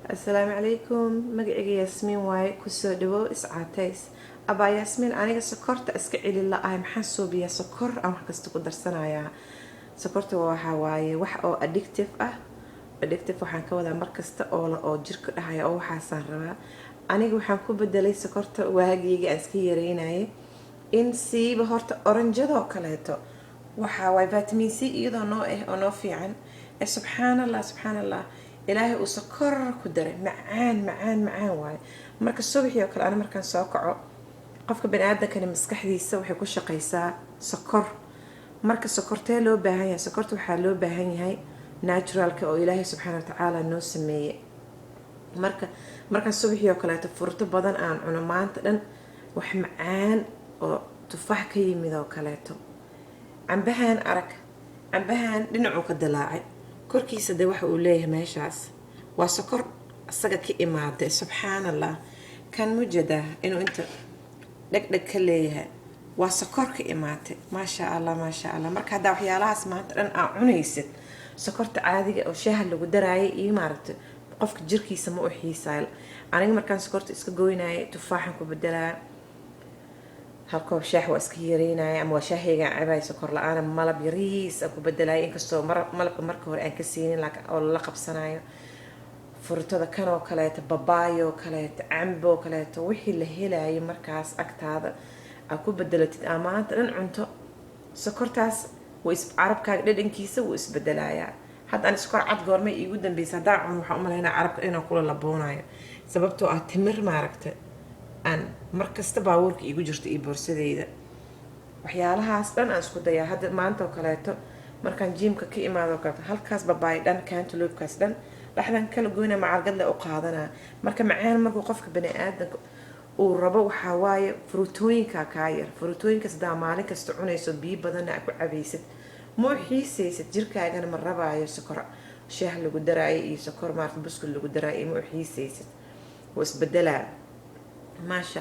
السلام عليكم. مقعي ياسمين واي كسو دبو اسعاتيس ابا ياسمين انيغا سكرت اسك علي لا محسو بيا سكر ام حكستو درسنايا سكرت waxa waaye wax oo addictive ah addictive waxaan ka wadaa markasta oo jirka dhahaya oo waxaan rabaa aniga waxaan ku bedelay sokorta waagayga aan iska yareynayay in siiba horta oranjado kaleeto waxa waaye vitamin C iyadoo noo oo noo fiican subhanallah ilaahay uu sokor ku daray macaan waaye marka subaxii oo kale ana markaan soo kaco qofka bani'aadamka maskaxdiisa waxay ku shaqeysaa sokor marka sokortee loo baahan yahay sokorta waxaa loo baahan yahay naturalka oo ilaahay subxaanahu wa tacaala noo sameeyey markaan subaxii oo kaleeto furto badan aan cuno maanta dhan wax macaan oo tufaax ka yimid oo kaleeto cambahan dhinacuu ka dilaacay korkiisa de waxa uu leeyahay meeshaas waa sokor asaga ka imaaday subxaanallah kan mujada inuu inta dhagdhag ka leeyahay waa sokor ka imaatay maasha allah marka hadda waxyaalahaas maanta dhan aan cunaysid sokorta caadiga oo shaaha lagu daraayay iyo maaragtay qofka jirkiisa ma u xiisayo aniga markaan sokorta iska gooynayay tufaaxan ku bedelaa halkoo shaah waa iska yareynaya ama waa shaahayga cabay sokor la'aan malab yariis ku bedelay inkastoo malabka marka hore aan ka siinin laakiin oo la qabsanayo furtada kan oo kaleeto babaayo kaleeto cambo kaleeto wixii la helayo markaas agtaada aad ku bedelatid amaanta dhan cunto sokortaas way carabkaaga dhadhankiisa wuu isbedelayaa hadda aan sokor cad goormay iigu dambeysay haddaan cuno waxaan u malaynaa carabka inaan kula laboonayo sababtoo ah timir maaragta aan markasta baabuurka iigu jirto iyo boorsadeyda waxyaalahaas dhan aan isku dayaa hadda maanta oo kaleeto markaan jiimka ka imaado kaleeto halkaas babaay dhan cantaloupe-kaas dhan dhaxdan kala goyna macargadle u qaadanaa marka macaan markuu qofka bani'aadamka uu rabo waxaa waaye fruutooyinka kaa yar fruutooyinkaas hadaa maalin kasta cunayso biyo badanna ku cabaysid ma u xiisaysid jirkaagana ma rabaayo sokor shaah lagu daraayo iyo sokor maarta buskud lagu daraayo ma u xiisaysid wuu isbedelaa maasha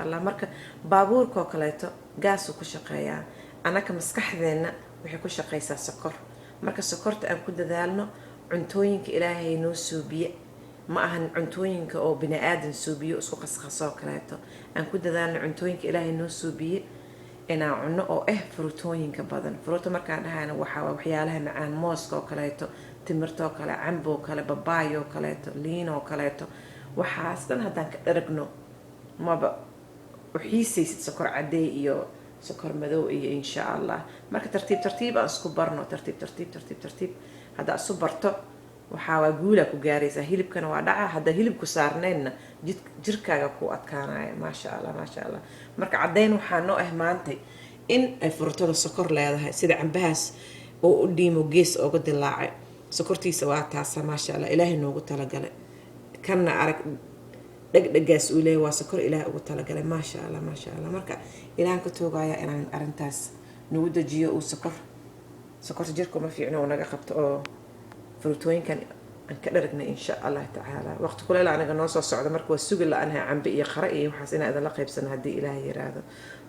allah marka baabuurka oo kaleeto gaasuu ku shaqeeyaa annaka maskaxdeenna waxay ku shaqeysaa sokor marka sokorta aan ku dadaalno cuntooyinka ilaahay noo suubiye ma ahan cuntooyinka oo bini'aadan suubiyo isku qasqasoo kaleeto aan ku dadaalno cuntooyinka ilaahay noo suubiye inaan cunno oo fruutooyinka badan fruuta markaan dhahayna waxaa waxyaalaha macaan mooska oo kaleeto timirta oo kale cambo oo kale babaayo oo kaleeto liin oo kaleeto waxaas dhan haddaan ka dharagno maba u xiisaysid sokor cadeey iyo sokor madow iyo insha allah marka tartiib aan isku barno tartiib haddaa isu barto waxaa waa guula ku gaaraysaa hilibkana waa dhaca haddaa hilibku saarneynna jirkaaga ku adkaanaya maasha allah marka caddayn waxaa noo maantay in ay furtada sokor leedahay sida cambahaas oo u dhiimo gees ooga dilaacay sokortiisa waa taasa maasha allah ilaahay noogu talagalay kanna arag dhagdhagaas uu leeyahay waa sokor ilaahay ugu talagalay maasha allah marka ilaahan ka toogaya inaan arintaas nagu dajiyo uu sokorta jirka ma fiicno oo naga qabto oo fruutooyinkan aan ka dharagna insha allah tacaala waqti kuleel anaga noo soo socdo marka waa sugi la-aanahay cambe iyo qare iyo waxaas inaan idinla qaybsano haddii ilaahay yiraahdo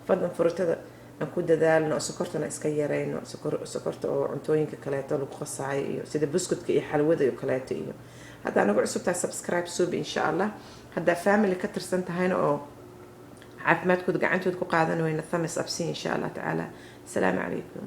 fadlan fruutada aan ku dadaalno sokortana iska yareyno sokorta oo cuntooyinka kaleeto lagu qasaayo iyo sida buskudka iyo xalwada iyo kaleeto iyo haddaa nagu cusubtahay subscribe suubi insha allah haddaa family ka tirsan tahayna oo caafimaadkooda gacantooda ku qaadan weyna thumbs up si insha allah tacaala asalaamu calaykum